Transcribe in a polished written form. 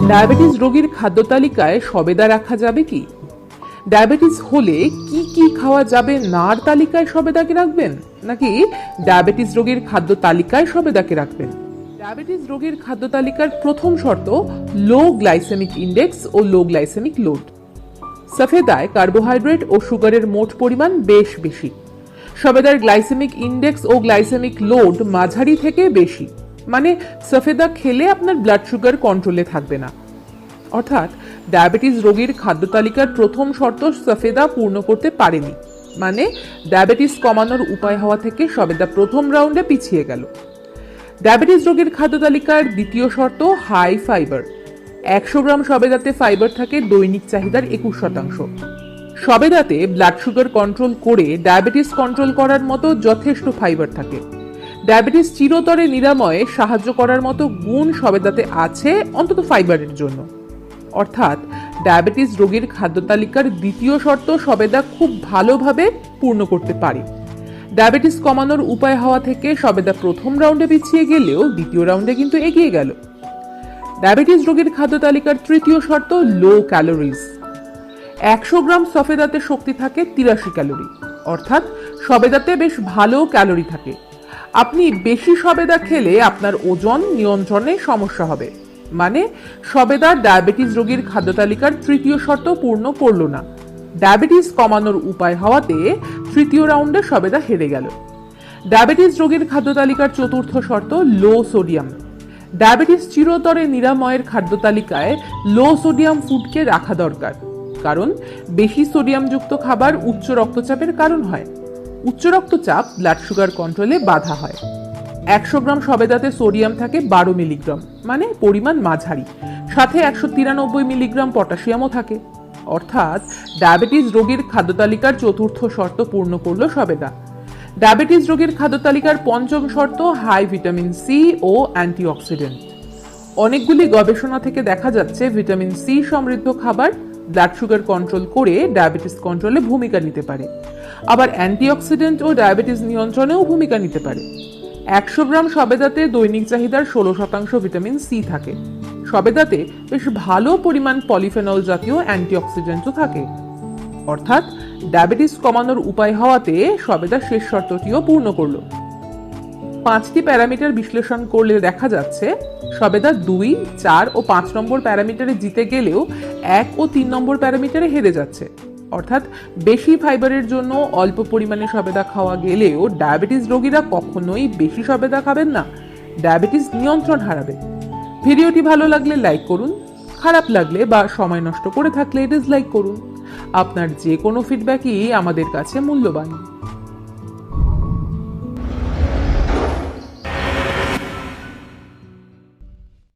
Diabetes রোগীর খাদ্য তালিকায় সবেদা রাখা যাবে কি? ডায়াবেটিস হলে কি কি খাওয়া যাবে নার তালিকায় সবেদাকে রাখবেন, নাকি ডায়াবেটিস রোগীর খাদ্য তালিকায় সবেদাকে রাখবেন? ডায়াবেটিস রোগীর খাদ্য তালিকার প্রথম শর্ত লো গ্লাইসেমিক ইন্ডেক্স ও লো গ্লাইসেমিক লোড। সফেদায় কার্বোহাইড্রেট ও সুগারের মোট পরিমাণ বেশ বেশি। সবেদার গ্লাইসেমিক ইন্ডেক্স ও গ্লাইসেমিক লোড মাঝারি থেকে বেশি, মানে সফেদা খেলে আপনার ব্লাড সুগার কন্ট্রোলে থাকবে না। অর্থাৎ ডায়াবেটিস রোগীর খাদ্য তালিকার প্রথম শর্ত সফেদা পূর্ণ করতে পারেনি, মানে ডায়াবেটিস কমানোর উপায় হওয়া থেকে সবেদা প্রথম রাউন্ডে পিছিয়ে গেল। ডায়াবেটিস রোগীর খাদ্য তালিকার দ্বিতীয় শর্ত হাই ফাইবার। 100 গ্রাম সবেদাতে ফাইবার থাকে দৈনিক চাহিদার 21%। সবেদাতে ব্লাড সুগার কন্ট্রোল করে ডায়াবেটিস কন্ট্রোল করার মতো যথেষ্ট ফাইবার থাকে। ডায়াবেটিস চিরতরে নিরাময়ে সাহায্য করার মতো গুণ সবেদাতে আছে, অন্তত ফাইবারের জন্য। অর্থাৎ ডায়াবেটিস রোগীর খাদ্য তালিকার দ্বিতীয় শর্ত সবেদা খুব ভালোভাবে পূর্ণ করতে পারে। ডায়াবেটিস কমানোর উপায় হওয়া থেকে সবেদা প্রথম রাউন্ডে পিছিয়ে গেলেও দ্বিতীয় রাউন্ডে কিন্তু এগিয়ে গেল। ডায়াবেটিস রোগীর খাদ্য তালিকার তৃতীয় শর্ত লো ক্যালোরিজ। 100 গ্রাম সফেদাতে শক্তি থাকে 83 ক্যালোরি, অর্থাৎ সবেদাতে বেশ ভালো ক্যালোরি থাকে। আপনি বেশি সবেদা খেলে আপনার ওজন নিয়ন্ত্রণে সমস্যা হবে, মানে সবেদা ডায়াবেটিস রোগীর খাদ্য তালিকার তৃতীয় শর্ত পূর্ণ করল না। ডায়াবেটিস কমানোর উপায় হওয়াতে তৃতীয় রাউন্ডে সবেদা হেরে গেল। ডায়াবেটিস রোগীর খাদ্য তালিকার চতুর্থ শর্ত লো সোডিয়াম। ডায়াবেটিস চিরতরে নিরাময়ের খাদ্য তালিকায় লো সোডিয়াম ফুডকে রাখা দরকার, কারণ বেশি সোডিয়ামযুক্ত খাবার উচ্চ রক্তচাপের কারণ হয়। উচ্চ রক্তচাপ ব্লাড সুগার কন্ট্রোলে বাধা হয়। 100 গ্রাম সবেদাতে সোডিয়াম থাকে 12 মিলিগ্রাম, মানে পরিমাণ মাঝারি, সাথে 193 মিলিগ্রাম পটাশিয়ামও থাকে। অর্থাৎ ডায়াবেটিস রোগীর খাদ্য তালিকার চতুর্থ শর্ত পূর্ণ করল সবেদা। ডায়াবেটিস রোগীর খাদ্য তালিকার পঞ্চম শর্ত হাই ভিটামিন সি ও অ্যান্টিঅক্সিডেন্ট। অনেকগুলি গবেষণা থেকে দেখা যাচ্ছে ভিটামিন সি সমৃদ্ধ খাবার ব্লাড সুগার কন্ট্রোল করে ডায়াবেটিস কন্ট্রোলে ভূমিকা নিতে পারে, আবার অ্যান্টিঅক্সিডেন্ট ও ডায়াবেটিস নিয়ন্ত্রণেও ভূমিকা নিতে পারে। 100 গ্রাম সবেদাতে দৈনিক চাহিদার 16% ভিটামিন সি থাকে। সবেদাতে বেশ ভালো পরিমাণ পলিফেনল জাতীয় অ্যান্টিঅক্সিডেন্টও থাকে। অর্থাৎ ডায়াবেটিস কমানোর উপায় হওয়াতে সবেদা শেষ শর্তটিও পূর্ণ করল। 5টি প্যারামিটার বিশ্লেষণ করলে দেখা যাচ্ছে সবেদা 2, 4 ও 5 নম্বর প্যারামিটারে জিতে গেলেও 1 ও 3 নম্বর প্যারামিটারে হেরে যাচ্ছে। অর্থাৎ বেশি ফাইবারের জন্য অল্প পরিমাণে সবেদা খাওয়া গেলেও ডায়াবেটিস রোগীরা কখনোই বেশি সবেদা খাবেন না, ডায়াবেটিস নিয়ন্ত্রণ হারাবে। ভিডিওটি ভালো লাগলে লাইক করুন, খারাপ লাগলে বা সময় নষ্ট করে থাকলে ডিসলাইক করুন। আপনার যে কোনো ফিডব্যাকই আমাদের কাছে মূল্যবান।